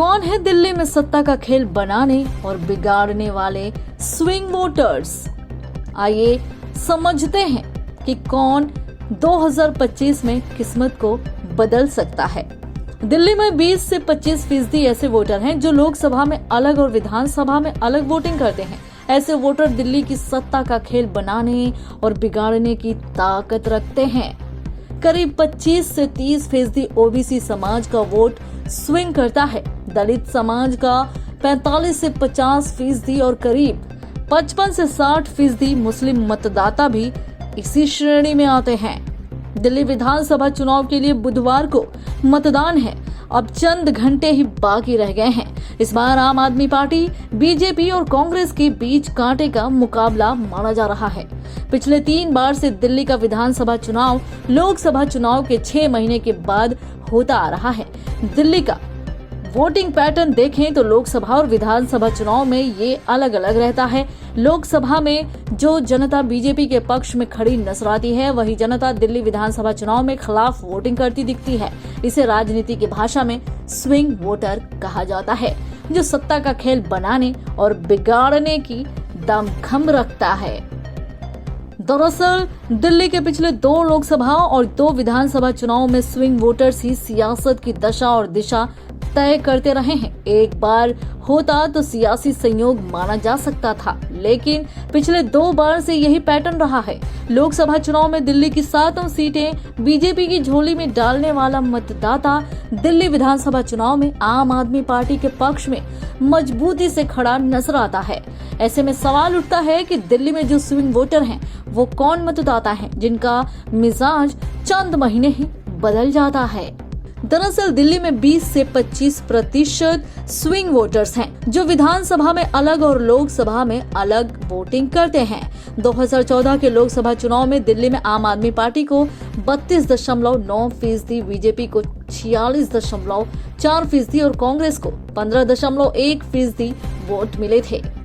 कौन है दिल्ली में सत्ता का खेल बनाने और बिगाड़ने वाले स्विंग वोटर्स? आइए समझते हैं कि कौन 2025 में किस्मत को बदल सकता है। दिल्ली में 20 से 25% ऐसे वोटर हैं जो लोकसभा में अलग और विधानसभा में अलग वोटिंग करते हैं। ऐसे वोटर दिल्ली की सत्ता का खेल बनाने और बिगाड़ने की ताकत रखते हैं। करीब 25 से 30% ओबीसी समाज का वोट स्विंग करता है। दलित समाज का 45 से 50% और करीब 55 से 60% मुस्लिम मतदाता भी इसी श्रेणी में आते हैं। दिल्ली विधानसभा चुनाव के लिए बुधवार को मतदान है। अब चंद घंटे ही बाकी रह गए हैं। इस बार आम आदमी पार्टी, बीजेपी और कांग्रेस के बीच कांटे का मुकाबला माना जा रहा है। पिछले 3 बार से दिल्ली का विधानसभा चुनाव लोकसभा चुनाव के 6 महीने के बाद होता आ रहा है। दिल्ली का वोटिंग पैटर्न देखें तो लोकसभा और विधानसभा चुनाव में ये अलग अलग रहता है। लोकसभा में जो जनता बीजेपी के पक्ष में खड़ी नजर आती है, वही जनता दिल्ली विधानसभा चुनाव में खिलाफ वोटिंग करती दिखती है। इसे राजनीति की भाषा में स्विंग वोटर कहा जाता है, जो सत्ता का खेल बनाने और बिगाड़ने की दमखम रखता है। दरअसल दिल्ली के पिछले 2 लोकसभा और 2 विधानसभा चुनाव में स्विंग वोटर्स ही सियासत की दशा और दिशा तय करते रहे हैं। एक बार होता तो सियासी संयोग माना जा सकता था, लेकिन पिछले 2 बार से यही पैटर्न रहा है। लोकसभा चुनाव में दिल्ली की 7 सीटें बीजेपी की झोली में डालने वाला मतदाता दिल्ली विधानसभा चुनाव में आम आदमी पार्टी के पक्ष में मजबूती से खड़ा नजर आता है। ऐसे में सवाल उठता है कि दिल्ली में जो स्विंग वोटर हैं, वो कौन मतदाता हैं जिनका मिजाज चंद महीने ही बदल जाता है। दरअसल दिल्ली में 20 से 25% स्विंग वोटर्स हैं, जो विधानसभा में अलग और लोकसभा में अलग वोटिंग करते हैं। 2014 के लोकसभा चुनाव में दिल्ली में आम आदमी पार्टी को 32.9%, बीजेपी को 46.4% और कांग्रेस को 15.1% वोट मिले थे।